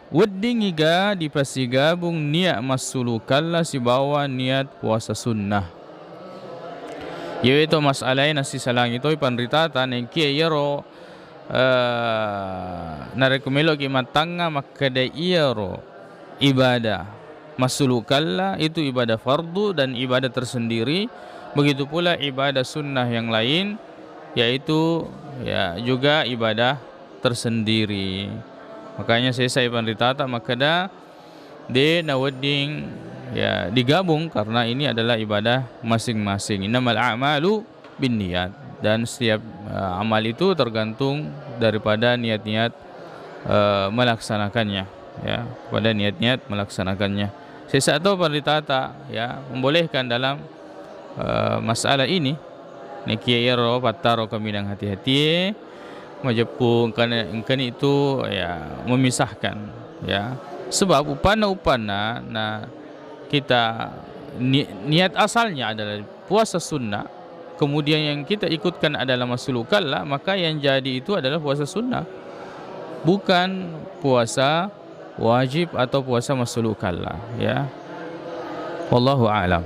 wedding iga dipasigabung niat masulukalla si bawa niat puasa sunnah. Yaitu masalah nasi salang itu panritatan yang kia yero narekumelo ki matanga makada yero ibadah masulukalla itu ibadah fardu dan ibadah tersendiri. Begitu pula ibadah sunnah yang lain yaitu ya juga ibadah tersendiri. Makanya saya panditata makada de na wedding ya digabung karena ini adalah ibadah masing-masing. Innamal a'malu binniyat, dan setiap amal itu tergantung daripada niat-niat melaksanakannya, ya, pada niat-niat melaksanakannya. Saya tahu panditata ya membolehkan dalam masalah ini nikiero pataro kami dengan hati-hati majapung kan itu ya memisahkan, ya, sebab upana nah kita niat asalnya adalah puasa sunnah, kemudian yang kita ikutkan adalah masulukalla, maka yang jadi itu adalah puasa sunnah, bukan puasa wajib atau puasa masulukalla, ya. Wallahu a'lam.